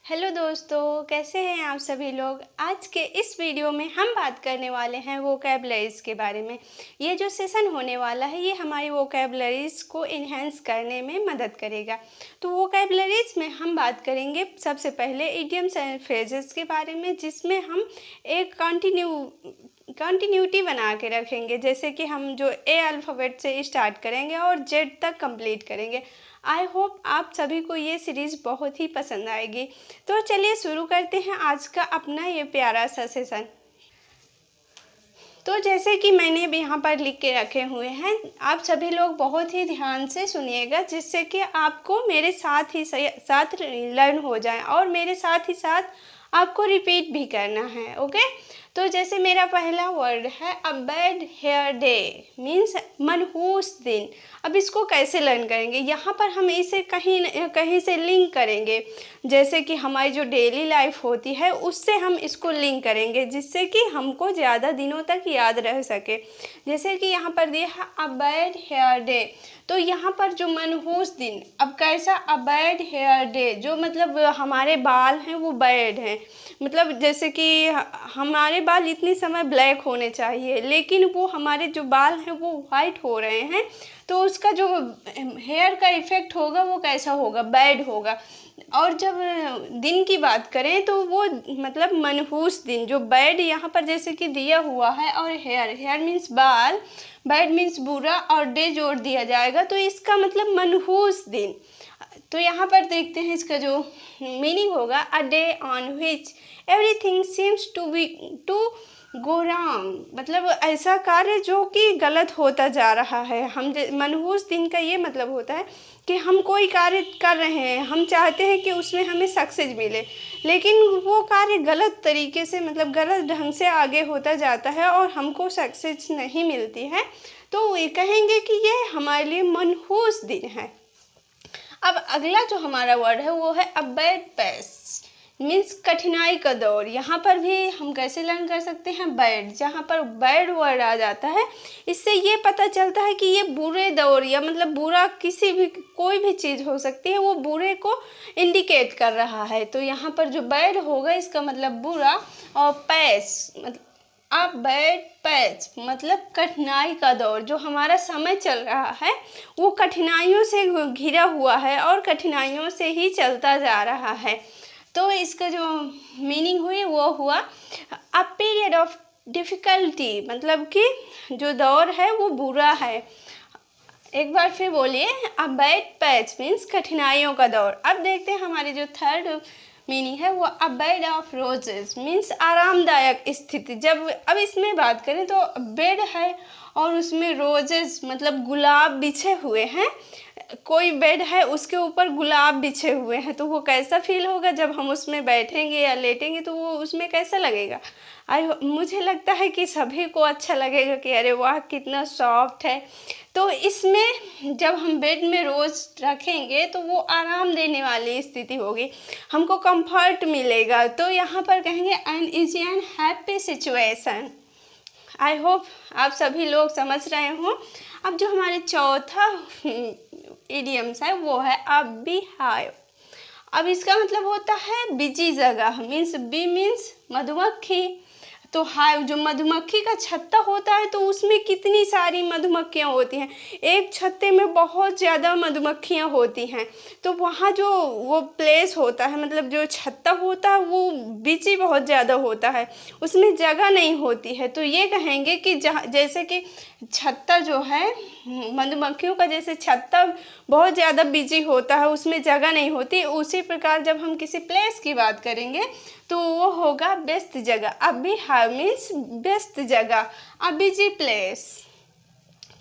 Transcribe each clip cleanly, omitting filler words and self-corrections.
Hello दोस्तों, कैसे हैं आप सभी लोग। आज के इस वीडियो में हम बात करने वाले हैं वोकैबलरीज़ के बारे में। ये जो सेशन होने वाला है ये हमारी वोकैबलरीज़ को इन्हेंस करने में मदद करेगा। तो वोकैबलरीज़ में हम बात करेंगे सबसे पहले इडियम्स एंड फ्रेजेस के बारे में, जिसमें हम एक कंटिन्यूटी बना के रखेंगे। जैसे कि हम जो ए अल्फ़ाबेट से स्टार्ट करेंगे और जेड तक कंप्लीट करेंगे। आई होप आप सभी को ये सीरीज़ बहुत ही पसंद आएगी। तो चलिए शुरू करते हैं आज का अपना ये प्यारा सा सेशन। तो जैसे कि मैंने भी यहाँ पर लिख के रखे हुए हैं, आप सभी लोग बहुत ही ध्यान से सुनिएगा, जिससे कि आपको मेरे साथ लर्न हो जाए और मेरे साथ ही साथ आपको रिपीट भी करना है। ओके, तो जैसे मेरा पहला वर्ड है a bad hair day, means मनहूस दिन। अब इसको कैसे लर्न करेंगे, यहाँ पर हम इसे कहीं से लिंक करेंगे। जैसे कि हमारी जो डेली लाइफ होती है उससे हम इसको लिंक करेंगे, जिससे कि हमको ज़्यादा दिनों तक याद रह सके। जैसे कि यहाँ पर दिया है अ बैड हेयर डे, तो यहाँ पर जो मनहूस दिन, अब कैसा अ बैड हेयर डे, जो मतलब हमारे बाल हैं वो बैड हैं। मतलब जैसे कि हमारे बाल इतने समय ब्लैक होने चाहिए, लेकिन वो हमारे जो बाल हैं वो वाइट हो रहे हैं, तो उसका जो हेयर का इफ़ेक्ट होगा वो कैसा होगा, बैड होगा। और जब दिन की बात करें तो वो मतलब मनहूस दिन, जो बैड यहाँ पर जैसे कि दिया हुआ है, और हेयर मीन्स बाल, बैड मीन्स बुरा, और डे जोड़ दिया जाएगा तो इसका मतलब मनहूस दिन। तो यहाँ पर देखते हैं इसका जो मीनिंग होगा, a day on which everything seems to go wrong, मतलब ऐसा कार्य जो कि गलत होता जा रहा है। मनहूस दिन का ये मतलब होता है कि हम कोई कार्य कर रहे हैं, हम चाहते हैं कि उसमें हमें सक्सेस मिले, लेकिन वो कार्य गलत तरीके से, मतलब गलत ढंग से आगे होता जाता है और हमको सक्सेस नहीं मिलती है, तो ये कहेंगे कि ये हमारे लिए मनहूस दिन है। अब अगला जो हमारा वर्ड है वो है अ बैड पैस, मीन्स कठिनाई का दौर। यहाँ पर भी हम कैसे लर्न कर सकते हैं, बैड, जहाँ पर बैड वर्ड आ जाता है इससे ये पता चलता है कि ये बुरे दौर, या मतलब बुरा कोई भी चीज़ हो सकती है, वो बुरे को इंडिकेट कर रहा है। तो यहाँ पर जो बैड होगा इसका मतलब बुरा, और पैस मतलब अ बैड पैच मतलब कठिनाई का दौर, जो हमारा समय चल रहा है वो कठिनाइयों से घिरा हुआ है और कठिनाइयों से ही चलता जा रहा है। तो इसका जो मीनिंग हुई वो हुआ अ पीरियड ऑफ डिफ़िकल्टी, मतलब कि जो दौर है वो बुरा है। एक बार फिर बोलिए, अ बैड पैच मीन्स कठिनाइयों का दौर। अब देखते हैं हमारी जो थर्ड मीनिंग है वो अ बेड ऑफ रोजेस, मीन्स आरामदायक स्थिति। जब अब इसमें बात करें तो बेड है और उसमें रोजेस मतलब गुलाब बिछे हुए हैं, कोई बेड है उसके ऊपर गुलाब बिछे हुए हैं, तो वो कैसा फील होगा जब हम उसमें बैठेंगे या लेटेंगे, तो वो उसमें कैसा लगेगा। मुझे लगता है कि सभी को अच्छा लगेगा कि अरे वाह कितना सॉफ्ट है। तो इसमें जब हम बेड में रोज़ रखेंगे तो वो आराम देने वाली स्थिति होगी, हमको कंफर्ट मिलेगा। तो यहाँ पर कहेंगे an easy and happy situation. I hope आप सभी लोग समझ रहे हों। अब जो हमारे चौथा इडियम्स है वो है अ बी हाइव। अब इसका मतलब होता है बिजी जगह, मीन्स बी मीन्स मधुमक्खी, तो हाइव जो मधुमक्खी का छत्ता होता है तो उसमें कितनी सारी मधुमक्खियाँ होती हैं, एक छत्ते में बहुत ज़्यादा मधुमक्खियाँ होती हैं। तो वहाँ जो वो प्लेस होता है, मतलब जो छत्ता होता है वो बिजी बहुत ज़्यादा होता है, उसमें जगह नहीं होती है। तो ये कहेंगे कि जैसे कि छत्ता जो है मधुमक्खियों का, जैसे छत्ता बहुत ज़्यादा बिजी होता है, उसमें जगह नहीं होती, उसी प्रकार जब हम किसी प्लेस की बात करेंगे तो वो होगा व्यस्त जगह। अभी हाइव मीन्स व्यस्त जगह, a busy place,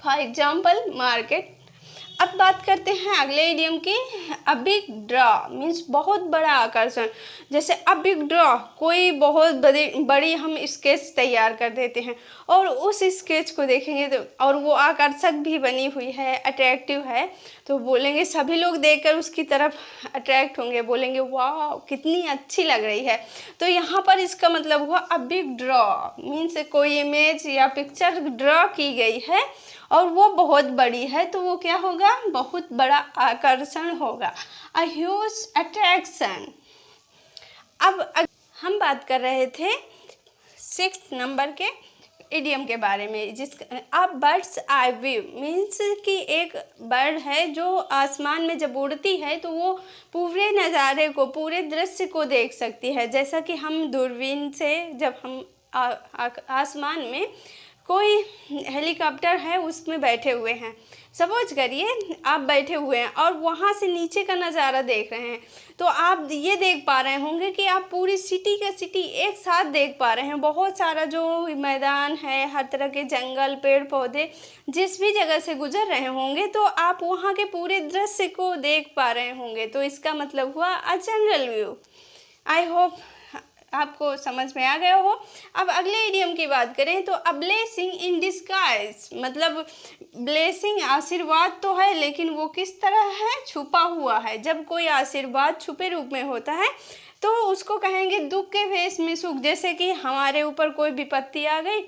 for example market. अब बात करते हैं अगले इडियम की, अ बिग ड्रॉ मीन्स बहुत बड़ा आकर्षण। जैसे अ बिग ड्रॉ, कोई बहुत बड़ी हम स्केच तैयार कर देते हैं और उस स्केच को देखेंगे तो, और वो आकर्षक भी बनी हुई है, अट्रैक्टिव है, तो बोलेंगे सभी लोग देखकर उसकी तरफ अट्रैक्ट होंगे, बोलेंगे वाह कितनी अच्छी लग रही है। तो यहाँ पर इसका मतलब हुआ अ बिग ड्रॉ मीन्स कोई इमेज या पिक्चर ड्रॉ की गई है और वो बहुत बड़ी है, तो वो क्या होगा, बहुत बड़ा आकर्षण होगा, अ ह्यूज अट्रैक्शन। हम बात कर रहे थे 6 नंबर के इडियम के बारे में, अब बर्ड्स आई व्यू मीन्स कि एक बर्ड है जो आसमान में जब उड़ती है तो वो पूरे नज़ारे को, पूरे दृश्य को देख सकती है। जैसा कि हम दूरबीन से जब हम आसमान में कोई हेलीकॉप्टर है उसमें बैठे हुए हैं, सपोज करिए आप बैठे हुए हैं और वहाँ से नीचे का नज़ारा देख रहे हैं, तो आप ये देख पा रहे होंगे कि आप पूरी सिटी का सिटी एक साथ देख पा रहे हैं। बहुत सारा जो मैदान है, हर तरह के जंगल, पेड़ पौधे जिस भी जगह से गुजर रहे होंगे तो आप वहाँ के पूरे दृश्य को देख पा रहे होंगे। तो इसका मतलब हुआ अ जंगल व्यू। आई होप आपको समझ में आ गया हो। अब अगले इडियम की बात करें तो अ ब्लेसिंग इन डिस्गाइज, मतलब ब्लेसिंग आशीर्वाद तो है लेकिन वो किस तरह है, छुपा हुआ है। जब कोई आशीर्वाद छुपे रूप में होता है तो उसको कहेंगे दुख के भेष में सुख। जैसे कि हमारे ऊपर कोई विपत्ति आ गई